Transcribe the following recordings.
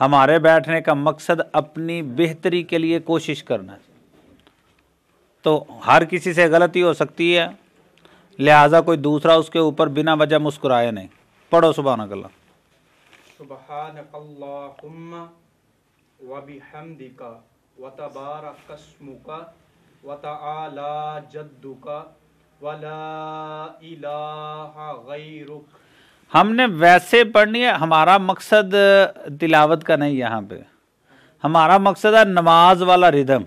ہمارے بیٹھنے کا مقصد اپنی بہتری کے لیے کوشش کرنا ہے، تو ہر کسی سے غلطی ہو سکتی ہے، لہٰذا کوئی دوسرا اس کے اوپر بنا وجہ مسکرائے نہیں۔ پڑھو سبحانک اللہ۔ سبحانک اللہم وبحمدک وتبارک اسمک وتعالی جدک ولا الہ غیرک۔ ہم نے ویسے پڑھنی ہے، ہمارا مقصد تلاوت کا نہیں، یہاں پہ ہمارا مقصد ہے نماز والا ردم،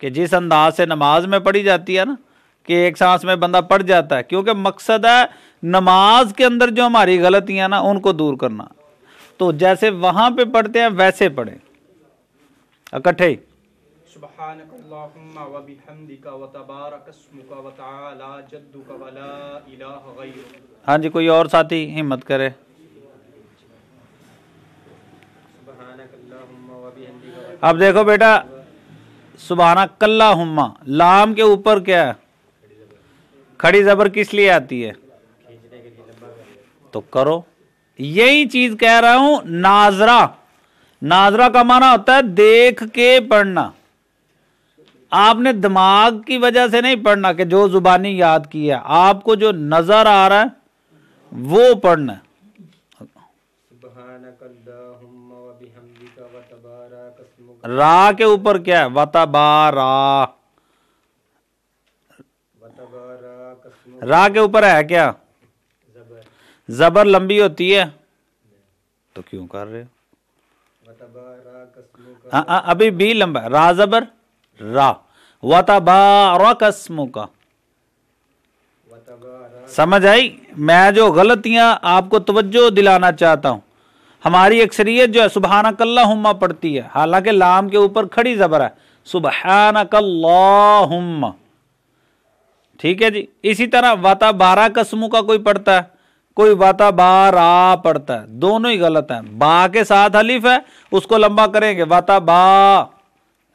کہ جس انداز سے نماز میں پڑھی جاتی ہے نا، کہ ایک سانس میں بندہ پڑھ جاتا ہے، کیونکہ مقصد ہے نماز کے اندر جو ہماری غلطیاں نا ان کو دور کرنا، تو جیسے وہاں پہ پڑھتے ہیں ویسے پڑھیں اکٹھے ہی۔ سبحانک اللہم وبحمدک وتبارک اسمک وتعالی جدک ولا الہ غیرک۔ ہاں جی، کوئی اور ساتھی ہمت کرے۔ اب دیکھو بیٹا، سبحانک اللہم، لام کے اوپر کیا ہے؟ کھڑی زبر کس لیے آتی ہے؟ تو کرو، یہی چیز کہہ رہا ہوں۔ ناظرہ، ناظرہ کا معنی ہوتا ہے دیکھ کے پڑھنا۔ آپ نے دماغ کی وجہ سے نہیں پڑھنا کہ جو زبانی یاد کی ہے، آپ کو جو نظر آ رہا ہے وہ پڑھنا ہے۔ را کے اوپر کیا ہے؟ وتبارا۔ را کے اوپر ہے کیا؟ زبر لمبی ہوتی ہے تو کیوں کر رہے ہو؟ ابھی بھی لمبا ہے، را زبر را، وتبارک اسمک۔ سمجھ آئی؟ میں جو غلطیاں آپ کو توجہ دلانا چاہتا ہوں، ہماری اکثریت جو ہے سبحانک اللہم پڑھتی ہے، حالانکہ لام کے اوپر کھڑی زبر ہے، سبحانک اللہم، ٹھیک ہے جی۔ اسی طرح وتبارک اسمک کوئی پڑھتا ہے، کوئی وتبارا پڑھتا ہے، دونوں ہی غلط ہیں۔ با کے ساتھ الف ہے، اس کو لمبا کریں گے، وتبا۔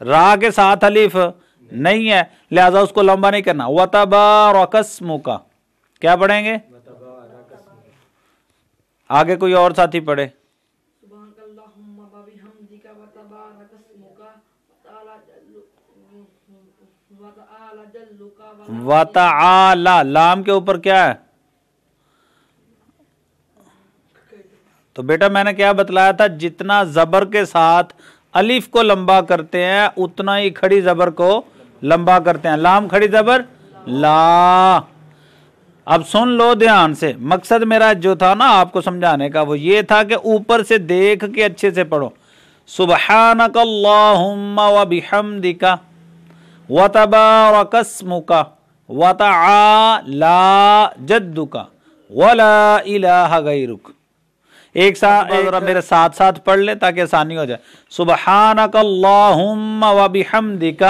را کے ساتھ الف نہیں ہے، لہذا اس کو لمبا نہیں کرنا، وتبارک اسمک۔ کیا پڑھیں گے؟ آگے کوئی اور ساتھی پڑھے۔ وتعالی، لام کے اوپر کیا ہے؟ تو بیٹا میں نے کیا بتلایا تھا، جتنا زبر کے ساتھ الف کو لمبا کرتے ہیں اتنا ہی کھڑی زبر کو لمبا کرتے ہیں۔ لام کھڑی زبر لا۔ اب سن لو دھیان سے، مقصد میرا جو تھا نا آپ کو سمجھانے کا وہ یہ تھا کہ اوپر سے دیکھ کے اچھے سے پڑھو۔ سبحانک اللہم وبحمدک وتبارک اسمک وتعالی جدک ولا الہ غیرک۔ ایک ساتھ میرے ساتھ ساتھ پڑھ لے تاکہ آسانی ہو جائے۔ سبحانک اللہم وبحمدک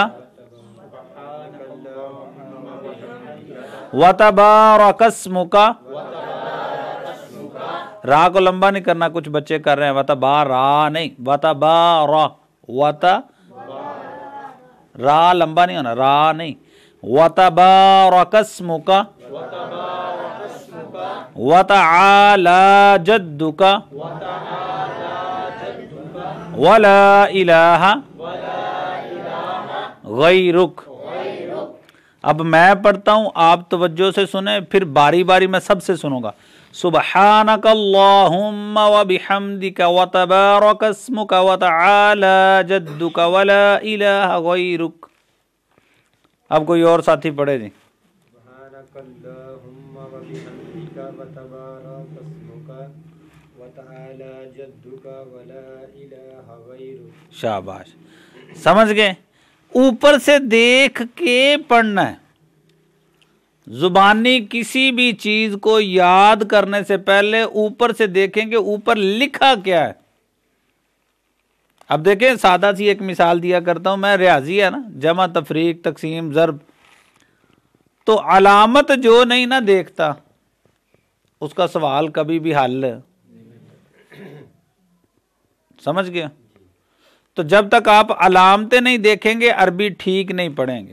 وتبارک اسمک۔ را کو لمبا نہیں کرنا، کچھ بچے کر رہے ہیں، وتبارا نہیں، وتبارا، را لمبا نہیں ہونا، را نہیں، وتبارک اسمک وتعالی جدک ولا الہ غیرک۔ اب میں پڑھتا ہوں، آپ توجہ سے سنیں، پھر باری باری میں سب سے سنوں گا۔ سبحانک اللہم وبحمدک وتبارک اسمک وتعالی جدک ولا الہ غیرک۔ اب کوئی اور ساتھی پڑھے جی۔ سبحانک اللہم وبحمدک وتبارک اسمک وتعالی جدک ولا الہ غیرک۔ شاباش، سمجھ گئے؟ اوپر سے دیکھ کے پڑھنا ہے۔ زبانی کسی بھی چیز کو یاد کرنے سے پہلے اوپر سے دیکھیں کہ اوپر لکھا کیا ہے۔ اب دیکھیں، سادہ سی ایک مثال دیا کرتا ہوں میں، ریاضی ہے نا، جمع، تفریق، تقسیم، ضرب، تو علامت جو نہیں نہ دیکھتا اس کا سوال کبھی بھی حل سمجھ گیا؟ تو جب تک آپ علامتیں نہیں دیکھیں گے عربی ٹھیک نہیں پڑھیں گے۔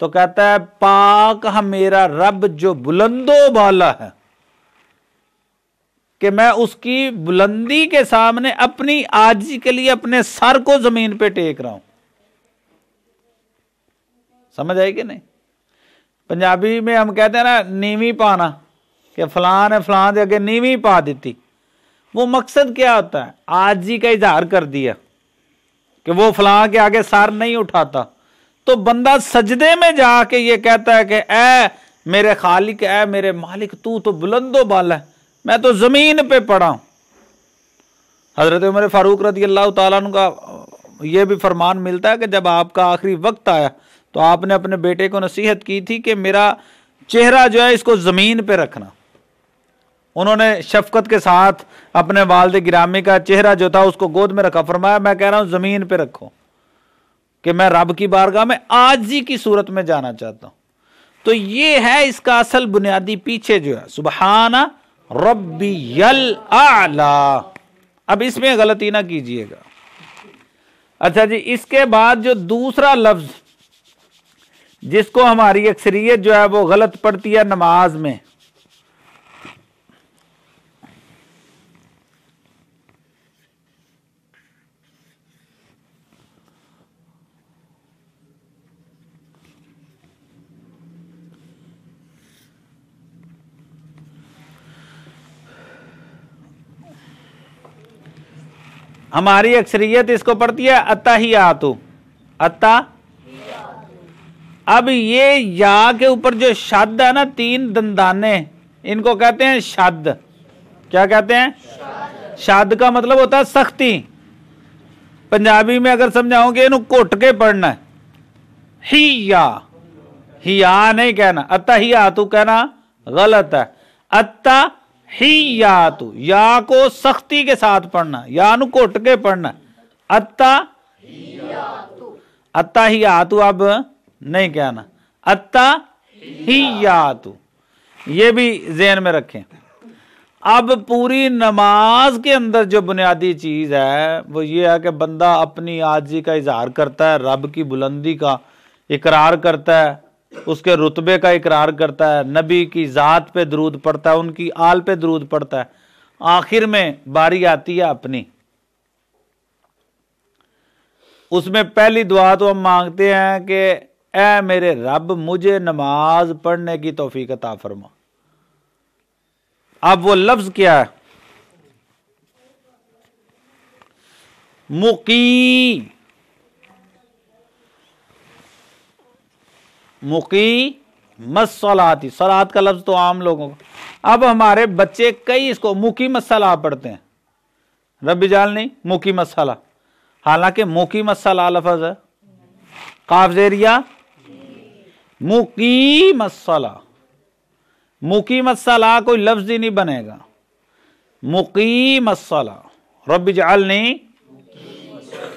تو کہتا ہے پاک ہے میرا رب جو بلند و بالا ہے کہ میں اس کی بلندی کے سامنے اپنی عاجزی کے لیے اپنے سر کو زمین پہ ٹیک رہا ہوں. سمجھ آئی کہ نہیں؟ پنجابی میں ہم کہتے ہیں نا نیوی پانا، کہ فلاں نے فلاں دے آگے نیوی پا دیتی. وہ مقصد کیا ہوتا ہے؟ عاجزی کا اظہار کر دیا کہ وہ فلاں کے آگے سر نہیں اٹھاتا. تو بندہ سجدے میں جا کے یہ کہتا ہے کہ اے میرے خالق، اے میرے مالک، تو بلند و بالا ہے، میں تو زمین پہ پڑا ہوں. حضرت عمر فاروق رضی اللہ تعالیٰ عنہ کا یہ بھی فرمان ملتا ہے کہ جب آپ کا آخری وقت آیا تو آپ نے اپنے بیٹے کو نصیحت کی تھی کہ میرا چہرہ جو ہے اس کو زمین پہ رکھنا. انہوں نے شفقت کے ساتھ اپنے والد گرامی کا چہرہ جو تھا اس کو گود میں رکھا. فرمایا میں کہہ رہا ہوں زمین پہ رکھو کہ میں رب کی بارگاہ میں عاجزی کی صورت میں جانا چاہتا ہوں. تو یہ ہے اس کا اصل بنیادی پیچھے جو ہے سبحان ربی الاعلی. اب اس میں غلطی نہ کیجئے گا. اچھا جی، اس کے بعد جو دوسرا لفظ جس کو ہماری اکثریت جو ہے وہ غلط پڑھتی ہے نماز میں، ہماری اکثریت اس کو پڑھتی ہے اتحیاتو. اب یہ یا کے اوپر جو شد ہے نا، 3 دندانے، ان کو کہتے ہیں شد. کیا کہتے ہیں؟ شد کا مطلب ہوتا ہے سختی. پنجابی میں اگر سمجھاؤں کہ انہوں کوٹ کے پڑھنا ہے، ہیا نہیں کہنا، اتحیاتو کہنا غلط ہے. اتحیاتو یا کو سختی کے ساتھ پڑھنا، یا نو کوٹ کے پڑھنا. اتحیاتو اب نہیں کہنا، اتحیاتو. یہ بھی ذہن میں رکھیں. اب پوری نماز کے اندر جو بنیادی چیز ہے وہ یہ ہے کہ بندہ اپنی عاجزی کا اظہار کرتا ہے، رب کی بلندی کا اقرار کرتا ہے، اس کے رتبے کا اقرار کرتا ہے، نبی کی ذات پہ درود پڑھتا ہے، ان کی آل پہ درود پڑھتا ہے. آخر میں باری آتی ہے اپنی. اس میں پہلی دعا تو ہم مانگتے ہیں کہ اے میرے رب مجھے نماز پڑھنے کی توفیق عطا فرما. اب وہ لفظ کیا ہے؟ مقیم الصلاۃ. صلاۃ کا لفظ تو عام لوگوں کا. اب ہمارے بچے کئی اس کو مقیم الصلاۃ پڑھتے ہیں، رب اجعلنی مقیم الصلاۃ، حالانکہ مقیم الصلاۃ لفظ ہے قاف زیریہ مقیم الصلاۃ. مقیم الصلاۃ کوئی لفظ ہی نہیں بنے گا. مقیم الصلاۃ رب اجعلنی،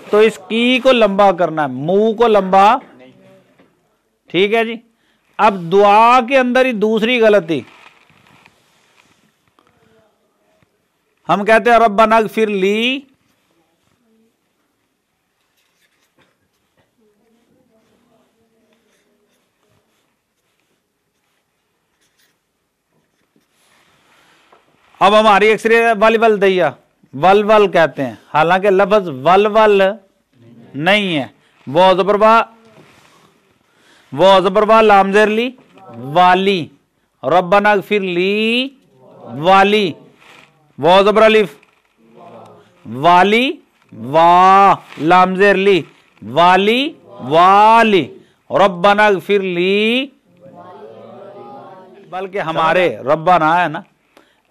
تو اس کی کو لمبا کرنا ہے، منہ کو لمبا. ٹھیک ہے جی. اب دعا کے اندر ہی دوسری غلطی، ہم کہتے ہیں ربنا اغفر لی، اب ہماری اکثریت ول ول دیا ول ول کہتے ہیں، حالانکہ لفظ ول ول نہیں ہے. وہ زبر با لام زیر لی والی، ربنا اغفر لی والی، وہ زبر الف والی وا لام زیر لی والی والی، ربنا اغفر لی. بلکہ ہمارے ربنا ہے نا،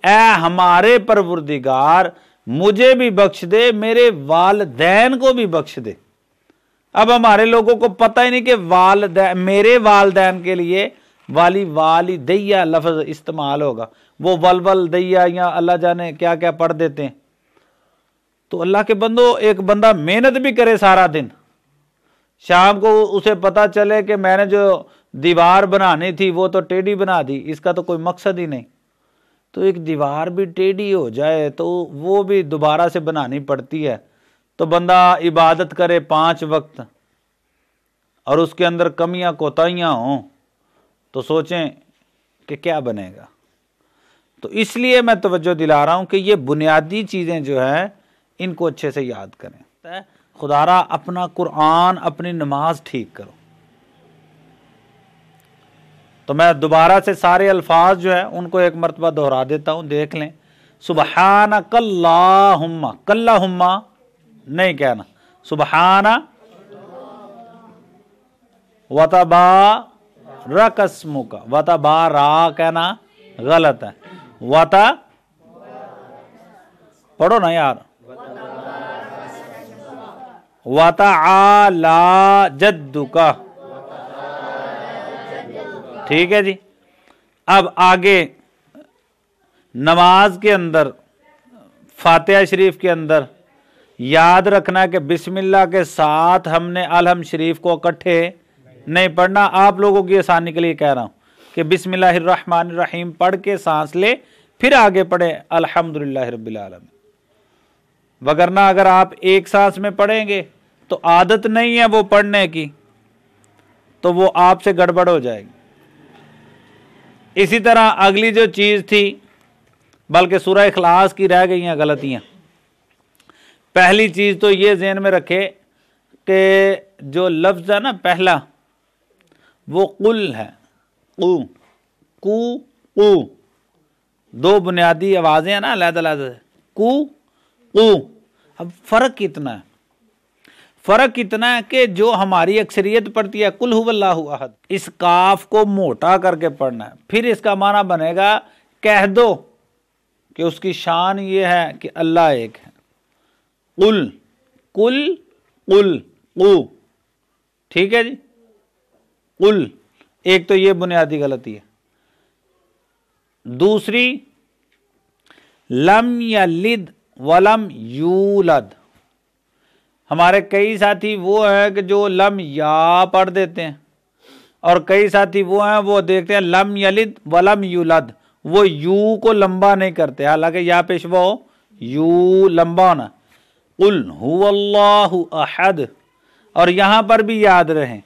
اے ہمارے پروردگار مجھے بھی بخش دے، میرے والدین کو بھی بخش دے. اب ہمارے لوگوں کو پتہ ہی نہیں کہ والدین، میرے والدین کے لیے والی والدیہ لفظ استعمال ہوگا. وہ ول دیا یا اللہ جانے کیا کیا پڑھ دیتے ہیں. تو اللہ کے بندو، ایک بندہ محنت بھی کرے سارا دن، شام کو اسے پتا چلے کہ میں نے جو دیوار بنانی تھی وہ تو ٹیڑھی بنا دی، اس کا تو کوئی مقصد ہی نہیں. تو ایک دیوار بھی ٹیڑھی ہو جائے تو وہ بھی دوبارہ سے بنانی پڑتی ہے. تو بندہ عبادت کرے 5 وقت اور اس کے اندر کمیاں کوتاہیاں ہوں تو سوچیں کہ کیا بنے گا۔ تو اس لیے میں توجہ دلا رہا ہوں کہ یہ بنیادی چیزیں جو ہیں ان کو اچھے سے یاد کریں۔ خدا را اپنا قرآن، اپنی نماز ٹھیک کرو۔ تو میں دوبارہ سے سارے الفاظ جو ہیں ان کو ایک مرتبہ دہرا دیتا ہوں، دیکھ لیں۔ سبحانک اللہم، کلہم نہیں کہنا، سبحان وتبارک اسمک، وتبارا کہنا غلط ہے، پڑھو نا یار، وتعالی جدک، ٹھیک ہے جی۔ اب آگے نماز کے اندر فاتحہ شریف کے اندر یاد رکھنا کہ بسم اللہ کے ساتھ ہم نے الحمد شریف کو اکٹھے نہیں پڑھنا۔ آپ لوگوں کی آسانی کے لیے کہہ رہا ہوں کہ بسم اللہ الرحمن الرحیم پڑھ کے سانس لے، پھر آگے پڑھیں الحمدللہ رب العالمین۔ وگرنہ اگر آپ ایک سانس میں پڑھیں گے تو عادت نہیں ہے وہ پڑھنے کی، تو وہ آپ سے گڑبڑ ہو جائے گی۔ اسی طرح اگلی جو چیز تھی، بلکہ سورہ اخلاص کی رہ گئی ہیں غلطیاں۔ پہلی چیز تو یہ ذہن میں رکھے کہ جو لفظ ہے نا پہلا، وہ قل ہے، قو کو قو، دو بنیادی آوازیں ہیں نا علیحدہ علیحدہ، کو قو۔ اب فرق کتنا ہے؟ فرق اتنا ہے کہ جو ہماری اکثریت پڑھتی ہے قل هو اللہ احد، اس کاف کو موٹا کر کے پڑھنا ہے، پھر اس کا معنی بنے گا کہہ دو کہ اس کی شان یہ ہے کہ اللہ ایک ہے۔ قل قل قل قو، ٹھیک ہے جی۔ قل، ایک تو یہ بنیادی غلطی ہے۔ دوسری، لم یلد ولم یولد، ہمارے کئی ساتھی وہ ہیں کہ جو لم یا پڑھ دیتے ہیں، اور کئی ساتھی وہ ہیں وہ دیکھتے ہیں لم یلد ولم یولد، وہ یو کو لمبا نہیں کرتے، حالانکہ یا پیشوا ہو یو لمبا ہونا۔ قل هو اللہ احد، اور یہاں پر بھی یاد رہیں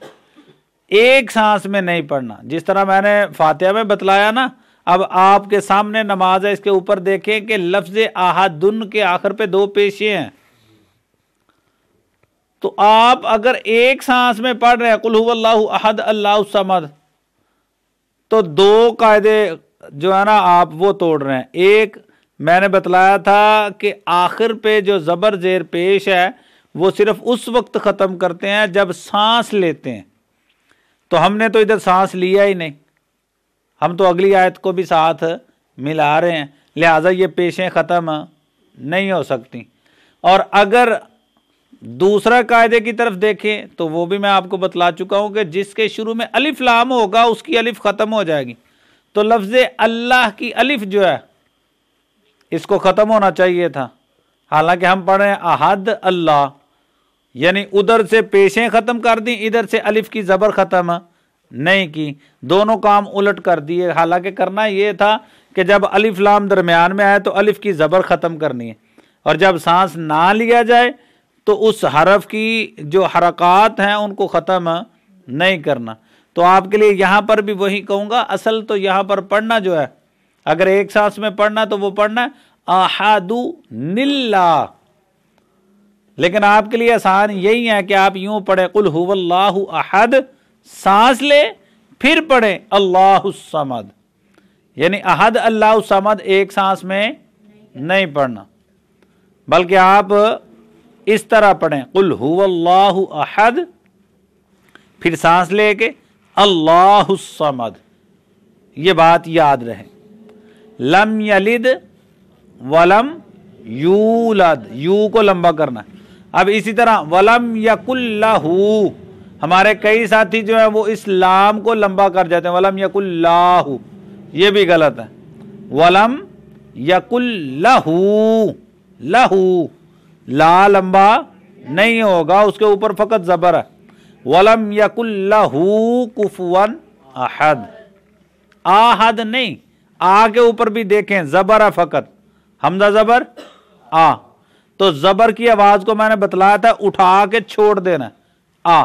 ایک سانس میں نہیں پڑھنا، جس طرح میں نے فاتحہ میں بتلایا نا۔ اب آپ کے سامنے نماز ہے، اس کے اوپر دیکھیں کہ لفظ احدن کے آخر پہ دو پیشے ہیں، تو آپ اگر ایک سانس میں پڑھ رہے ہیں قل هو اللہ احد اللہ الصمد، تو دو قاعدے جو ہے نا آپ وہ توڑ رہے ہیں۔ ایک میں نے بتلایا تھا کہ آخر پہ جو زبر زیر پیش ہے وہ صرف اس وقت ختم کرتے ہیں جب سانس لیتے ہیں، تو ہم نے تو ادھر سانس لیا ہی نہیں، ہم تو اگلی آیت کو بھی ساتھ ملا رہے ہیں، لہٰذا یہ پیشیں ختم نہیں ہو سکتی۔ اور اگر دوسرا قاعدے کی طرف دیکھیں تو وہ بھی میں آپ کو بتلا چکا ہوں کہ جس کے شروع میں الف لام ہوگا اس کی الف ختم ہو جائے گی، تو لفظ اللہ کی الف جو ہے اس کو ختم ہونا چاہیے تھا، حالانکہ ہم پڑھ رہے ہیں احد اللہ، یعنی ادھر سے پیشیں ختم کر دیں، ادھر سے الف کی زبر ختم نہیں کی، دونوں کام الٹ کر دیے۔ حالانکہ کرنا یہ تھا کہ جب الف لام درمیان میں آئے تو الف کی زبر ختم کرنی ہے، اور جب سانس نہ لیا جائے تو اس حرف کی جو حرکات ہیں ان کو ختم نہیں کرنا۔ تو آپ کے لیے یہاں پر بھی وہی کہوں گا، اصل تو یہاں پر پڑھنا جو ہے، اگر ایک سانس میں پڑھنا تو وہ پڑھنا احد نلہ، لیکن آپ کے لیے آسان یہی ہے کہ آپ یوں پڑھیں قل هو اللہ احد، سانس لے پھر پڑھیں اللہ الصمد، یعنی احد اللہ الصمد ایک سانس میں نہیں پڑھنا، بلکہ آپ اس طرح پڑھیں قل هو اللہ احد، پھر سانس لے کے اللہ الصمد، یہ بات یاد رہے۔ لم یلد ولم یولد، یو کو لمبا کرنا۔ اب اسی طرح ولم یکن لہ، ہمارے کئی ساتھی جو ہیں وہ اس لام کو لمبا کر جاتے ہیں، ولم یکن لہ، یہ بھی غلط ہے۔ ولم یکن لہ، لہ لا لمبا نہیں ہوگا، اس کے اوپر فقط زبر ہے۔ ولم یکن لہ کفوا احد، احد نہیں، آ کے اوپر بھی دیکھیں زبر ہے فقط، حمزہ زبر آ، تو زبر کی آواز کو میں نے بتلایا تھا اٹھا کے چھوڑ دینا آ،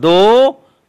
2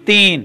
3,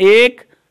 1,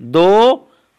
2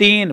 3।